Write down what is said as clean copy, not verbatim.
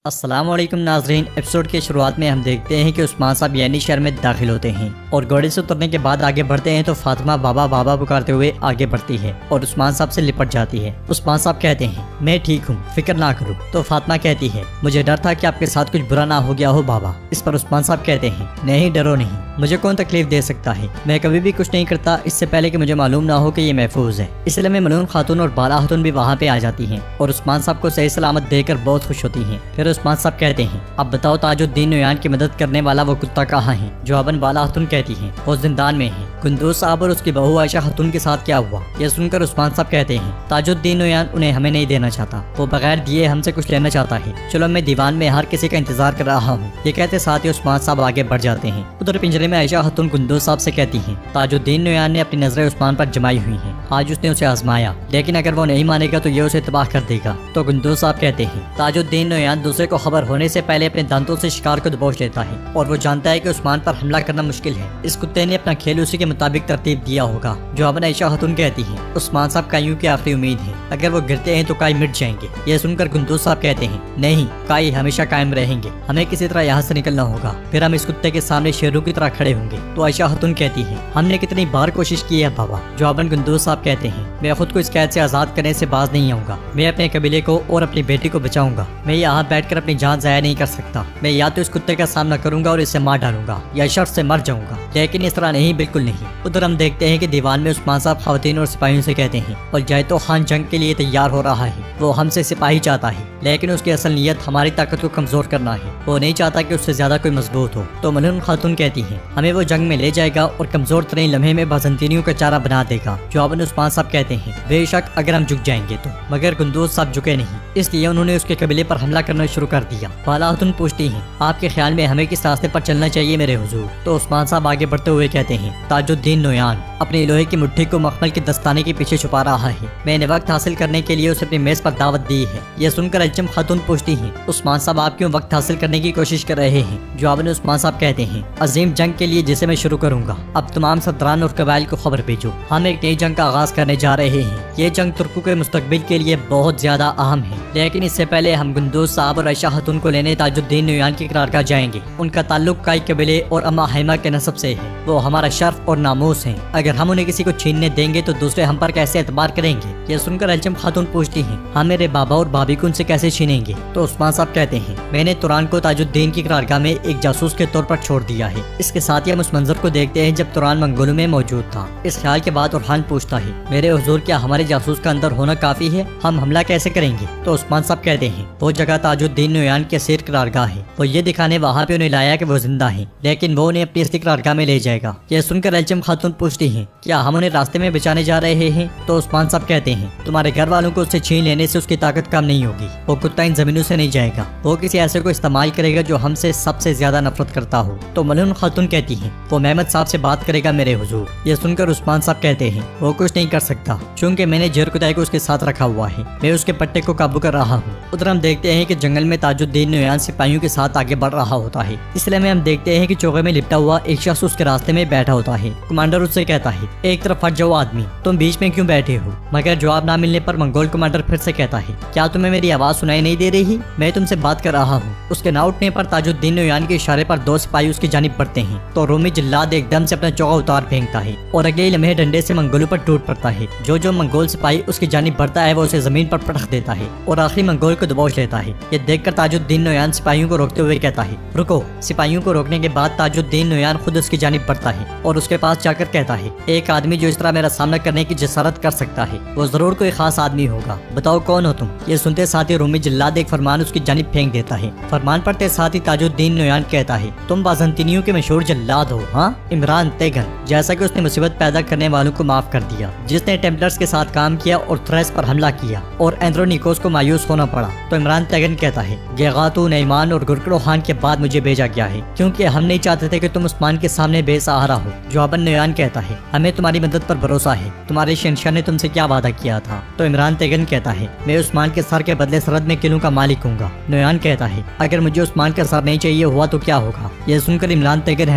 السلام علیکم ناظرین، ایپیسوڈ کی شروعات میں ہم دیکھتے ہیں کہ عثمان صاحب یعنی شہر میں داخل ہوتے ہیں اور گھوڑے سے اترنے کے بعد آگے بڑھتے ہیں تو فاطمہ بابا بابا پکارتے ہوئے آگے بڑھتی ہے اور عثمان صاحب سے لپٹ جاتی ہے۔ عثمان صاحب کہتے ہیں میں ٹھیک ہوں، فکر نہ کرو۔ تو فاطمہ کہتی ہے مجھے ڈر تھا کہ آپ کے ساتھ کچھ برا نہ ہو گیا ہو بابا۔ اس پر عثمان صاحب کہتے ہیں نہیں ڈرو نہیں، مجھے کون تکلیف دے سکتا ہے، میں کبھی بھی کچھ نہیں کرتا اس سے پہلے کہ مجھے معلوم نہ ہو کہ یہ محفوظ ہے۔ اس لیے میں ملون خاتون اور بالا خاتون بھی وہاں پہ آ جاتی ہیں اور عثمان صاحب کو صحیح سلامت دے کر بہت خوش ہوتی ہیں۔ پھر عثمان صاحب کہتے ہیں اب بتاؤ تاج الدین نویان کی مدد کرنے والا وہ کتا کہاں ہے؟ جواباً بالا خاتون کہتی ہیں وہ زندان میں ہے۔ قندوز صاحب اور اس کی بہو عائشہ خاتون کے ساتھ کیا ہوا؟ یہ سن کر عثمان صاحب کہتے ہیں تاج الدین نویان انہیں ہمیں نہیں دینا چاہتا، وہ بغیر دیے ہم سے کچھ لینا چاہتا ہے، چلو میں دیوان میں ہر کسی کا انتظار کر رہا ہوں۔ یہ کہتے ساتھ ہی عثمان صاحب آگے بڑھ جاتے ہیں۔ ادھر پنجرے میں عائشہ خاتون قندوز صاحب سے کہتی ہیں تاج الدین نویان نے اپنی نظریں عثمان پر جمائی ہوئی ہیں، آج اس نے اسے آزمایا، لیکن اگر وہ نہیں مانے گا تو یہ اسے تباہ کر دے گا۔ تو قندوز صاحب کہتے ہیں تاج الدین نویان دوسرے کو خبر ہونے سے پہلے اپنے دانتوں سے شکار کو دبوچ لیتا ہے اور وہ جانتا ہے کہ عثمان پر حملہ کرنا مشکل ہے، اس کتے نے اپنا کھیل اسی کے مطابق ترتیب دیا ہوگا۔ جواباً عائشہ خاتون کہتی ہیں عثمان صاحب کائیوں کی آخری امید ہے، اگر وہ گرتے ہیں تو کائی مٹ جائیں گے۔ یہ سن کر قندوز صاحب کہتے ہیں نہیں، کائی ہمیشہ قائم رہیں گے، ہمیں کسی طرح یہاں سے نکلنا ہوگا، پھر ہم اس کتے کے سامنے شیروں کی طرح کھڑے ہوں گے۔ تو عائشہ خاتون کہتی ہیں ہم نے کتنی بار کوشش کی ہے بابا۔ جواباً قندوز صاحب کہتے ہیں میں خود کو اس قید سے آزاد کرنے سے باز نہیں آؤں گا، میں اپنے قبیلے کو اور اپنی بیٹی کو بچاؤں گا، میں یہاں بیٹھ کر اپنی جان ضائع نہیں کر سکتا، میں یا تو اس کتے کا سامنا کروں گا اور اسے مار ڈالوں گا یا شرط سے مر جاؤں گا، لیکن اس طرح نہیں، بالکل نہیں۔ ادھر ہم دیکھتے ہیں کہ دیوان میں عثمان صاحب خواتین اور سپاہیوں سے کہتے ہیں اور جائتو خان جنگ کے لیے تیار ہو رہا ہے، وہ ہم سے سپاہی چاہتا ہے، لیکن اس کی اصل نیت ہماری طاقت کو کمزور کرنا ہے، وہ نہیں چاہتا کہ اس سے زیادہ کوئی مضبوط ہو۔ تو ملون خاتون کہتی ہیں ہمیں وہ جنگ میں لے جائے گا اور کمزور ترین لمحے میں بازنطینیوں کا چارہ بنا دے گا۔ جواباً عثمان صاحب کہتے ہیں بے شک اگر ہم جھک جائیں گے تو، مگر قندوز صاحب جھکے نہیں، اس لیے انہوں نے اس کے قبیلے پر حملہ کرنا شروع کر دیا۔ بالا خاتون پوچھتی ہیں آپ کے خیال میں ہمیں کس راستے پر چلنا چاہیے میرے حضور؟ تو عثمان صاحب آگے بڑھتے ہوئے کہتے ہیں تاج الدین نویان اپنی لوہے کی مٹھی کو مخمل کے دستانے کے پیچھے چھپا رہا ہے، میں نے وقت حاصل کرنے کے لیے اسے اپنی میز پر دعوت دی ہے۔ یہ سن کر الجم خاتون پوچھتی ہیں عثمان صاحب آپ کیوں وقت حاصل کرنے کی کوشش کر رہے ہیں؟ جواباً عثمان صاحب کہتے ہیں عظیم جنگ کے لیے جسے میں شروع کروں گا، اب تمام سرداران اور قبائل کو خبر بھیجو، ہم ایک نئی جنگ کا آغاز کرنے جا رہے ہیں۔ یہ جنگ ترکوں کے مستقبل کے لیے بہت زیادہ اہم ہے، لیکن اس سے پہلے ہم قندوز صاحب اور عائشہ خاتون کو لینے تاج الدین نویان کی قرارگاہ جائیں گے۔ ان کا تعلق کائی قبیلے اور اما حیمہ کے نسب سے ہے، وہ ہمارا شرف اور ناموس ہیں، اگر ہم انہیں کسی کو چھیننے دیں گے تو دوسرے ہم پر کیسے اعتبار کریں گے؟ یہ سن کر الجم خاتون پوچھتی ہیں ہم میرے بابا اور بھابھی کو ان سے کیسے چھینیں گے؟ تو عثمان صاحب کہتے ہیں میں نے توران کو تاج الدین کی قرارگاہ میں ایک جاسوس کے طور پر چھوڑ دیا ہے۔ اس کے ساتھ ہی ہم اس منظر کو دیکھتے ہیں جب توران منگولوں میں موجود تھا۔ اس خیال کے بعد اورحان پوچھتا ہے میرے حضور کیا ہمارے جاسوس کا اندر ہونا کافی ہے؟ ہم حملہ کیسے کریں گے؟ تو عثمان صاحب کہتے ہیں وہ جگہ تاج الدین نویان کی اسیر قرارگاہ ہے، وہ یہ دکھانے وہاں پہ انہیں لایا کہ وہ زندہ ہیں، لیکن وہ انہیں اپنی اصلی قرارگاہ میں لے جائے گا۔ یہ سن کر الجم خاتون پوچھتی ہیں کیا ہم انہیں راستے میں بچانے جا رہے ہیں؟ تو عثمان صاحب کہتے ہیں تمہارے گھر والوں کو اس سے چھین لینے سے اس کی طاقت کم نہیں ہوگی، وہ کتا ان زمینوں سے نہیں جائے گا، وہ کسی ایسے کو استعمال کرے گا جو ہم سے سب سے زیادہ نفرت کرتا ہو۔ تو ملون خاتون کہتی ہیں وہ محمد صاحب سے بات کرے گا میرے حضور۔ یہ سن کر عثمان صاحب کہتے ہیں وہ کچھ نہیں کر سکتا چونکہ میں نے جیر کتائی کو اس کے ساتھ رکھا ہوا ہے، میں اس کے پٹے کو قابو کر رہا ہوں۔ ادھر ہم دیکھتے ہیں کہ جنگل میں تاج الدین نویان سپاہیوں کے ساتھ آگے بڑھ رہا ہوتا ہے، اس لیے میں ہم دیکھتے ہیں کہ چوغے میں لپٹا ہوا ایک شخص اس کے راستے میں بیٹھا ہوتا ہے۔ کمانڈر اس سے کہتا ہے ایک طرف ہٹ جاؤ آدمی، تم بیچ میں کیوں بیٹھے ہو؟ مگر جواب نہ ملنے پر منگول کمانڈر پھر سے کہتا ہے کیا تمہیں میری آواز سنائی نہیں دے رہی؟ میں تم سے بات کر رہا ہوں۔ اس کے نہ اٹھنے پر تاج الدین نویان کے اشارے پر دو سپاہی اس کی جانب بڑھتے ہیں تو رومی جلاد ایک دم سے اپنا چوغا اتار پھینکتا ہے اور اگلے ہی لمحے ڈنڈے سے منگولوں پر ٹوٹ پڑتا ہے۔ جو منگول سپاہی اس کی جانب بڑھتا ہے وہ اسے زمین پر پٹخ دیتا ہے اور آخری منگول کو دبوچ لیتا ہے۔ یہ دیکھ کر تاج الدین نویان سپاہیوں کو روکتے ہوئے کہتا ہے رکو۔ سپاہیوں کو روکنے کے بعد تاج الدین نویان خود اس کی جانب بڑھتا ہے اور اس کے پاس جا کر کہتا ہے ایک آدمی جو اس طرح میرا سامنا کرنے کی جسارت کر سکتا ہے وہ ضرور کوئی خاص آدمی ہوگا، بتاؤ کون ہو تم؟ یہ سنتے ساتھ ہی رومی جلاد ایک فرمان اس کی جانب پھینک دیتا ہے۔ فرمان پڑھتے ساتھ ہی تاج الدین نویان کہتا ہے تم بازنطینیوں کے مشہور جلاد ہو، ہاں؟ عمران تیغن، جیسا کہ اس نے مصیبت پیدا کرنے والوں کو معاف کر دیا، جس نے ٹیمپلرز کے ساتھ کام کیا اور تھریس پر حملہ کیا اور اندرونیکوس کو مایوس ہونا پڑا۔ تو عمران تیغن کہتا ہے گیغاتو، نیمان اور گرکڑو خان کے بعد مجھے بھیجا گیا ہے کیونکہ ہم نہیں چاہتے تھے کہ تم عثمان کے سامنے بے سہارا ہو۔ جواباً نویان کہتا ہے ہمیں تمہاری مدد پر بھروسہ ہے، تمہارے شہنشاہ نے تم سے کیا وعدہ کیا تھا؟ تو عمران تیغن کہتا ہے میں عثمان کے سر کے بدلے سرحد میں قلعوں کا مالک ہوں گا۔ نویان کہتا ہے اگر مجھے عثمان کا سر نہیں چاہیے ہوا تو کیا ہوگا؟ یہ سن کر عمران تیغن